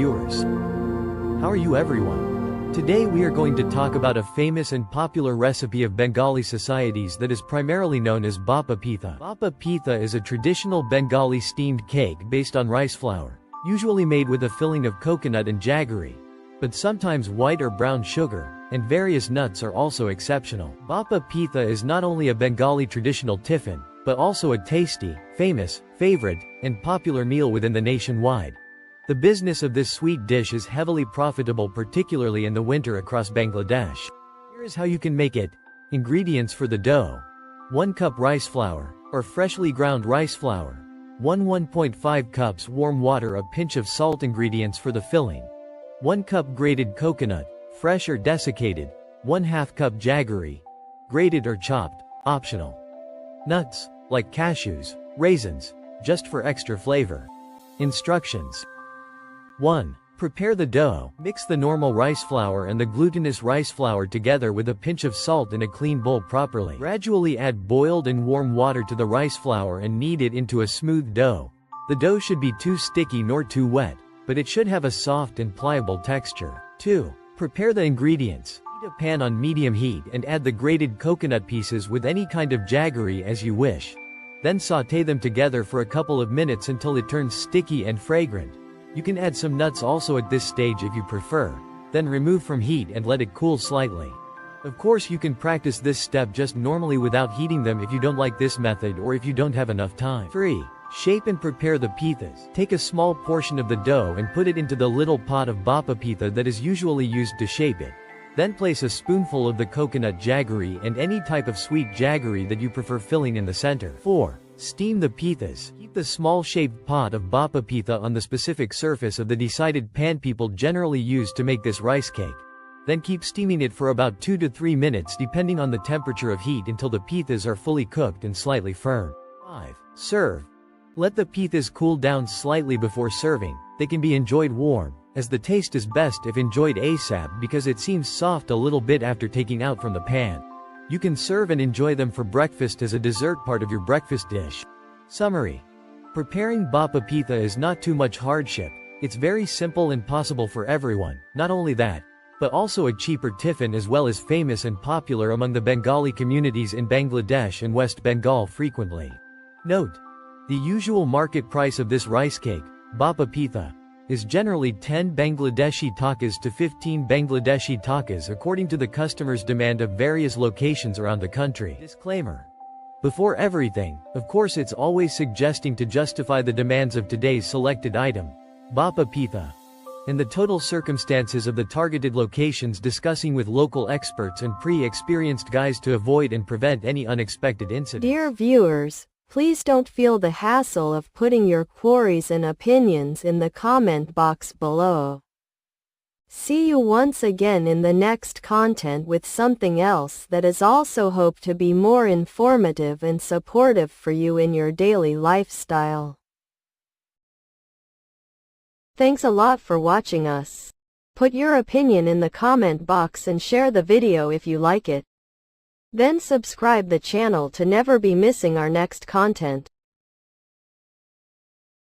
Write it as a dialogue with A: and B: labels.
A: viewers. How are you everyone? Today we are going to talk about a famous and popular recipe of Bengali societies that is primarily known as Bhapa Pitha. Bhapa Pitha is a traditional Bengali steamed cake based on rice flour, usually made with a filling of coconut and jaggery. But sometimes white or brown sugar, and various nuts are also exceptional. Bhapa Pitha is not only a Bengali traditional tiffin, but also a tasty, famous, favorite, and popular meal within the nationwide. The business of this sweet dish is heavily profitable, particularly in the winter across Bangladesh. Here is how you can make it. Ingredients for the dough: 1 cup rice flour, or freshly ground rice flour. 1.5 cups warm water. A pinch of salt. Ingredients for the filling: 1 cup grated coconut, fresh or desiccated. 1/2 cup jaggery, grated or chopped, optional. Nuts, like cashews, raisins, just for extra flavor. Instructions: 1. Prepare the dough. Mix the normal rice flour and the glutinous rice flour together with a pinch of salt in a clean bowl properly. Gradually add boiled and warm water to the rice flour and knead it into a smooth dough. The dough should be too sticky nor too wet, but it should have a soft and pliable texture. 2. Prepare the ingredients. Heat a pan on medium heat and add the grated coconut pieces with any kind of jaggery as you wish. Then sauté them together for a couple of minutes until it turns sticky and fragrant. You can add some nuts also at this stage if you prefer. Then remove from heat and let it cool slightly. Of course, you can practice this step just normally without heating them if you don't like this method or if you don't have enough time. 3. Shape and prepare the pithas. Take a small portion of the dough and put it into the little pot of Bhapa Pitha that is usually used to shape it. Then place a spoonful of the coconut jaggery and any type of sweet jaggery that you prefer filling in the center. 4. Steam the pithas. Keep the small shaped pot of Bhapa Pitha on the specific surface of the decided pan people generally use to make this rice cake. Then keep steaming it for about 2 to 3 minutes depending on the temperature of heat until the pithas are fully cooked and slightly firm. 5. Serve. Let the pithas cool down slightly before serving. They can be enjoyed warm, as the taste is best if enjoyed ASAP because it seems soft a little bit after taking out from the pan. You can serve and enjoy them for breakfast as a dessert part of your breakfast dish. Summary: preparing Bhapa Pitha is not too much hardship. It's very simple and possible for everyone. Not only that, but also a cheaper tiffin, as well as famous and popular among the Bengali communities in Bangladesh and West Bengal frequently. Note: the usual market price of this rice cake, Bhapa Pitha, is generally 10 Bangladeshi takas to 15 Bangladeshi takas according to the customer's demand of various locations around the country. Disclaimer: before everything, of course, it's always suggesting to justify the demands of today's selected item, Bhapa Pitha, and the total circumstances of the targeted locations, discussing with local experts and pre-experienced guides to avoid and prevent any unexpected incidents.
B: Dear viewers, please don't feel the hassle of putting your queries and opinions in the comment box below. See you once again in the next content with something else that is also hoped to be more informative and supportive for you in your daily lifestyle. Thanks a lot for watching us. Put your opinion in the comment box and share the video if you like it. Then subscribe the channel to never be missing our next content.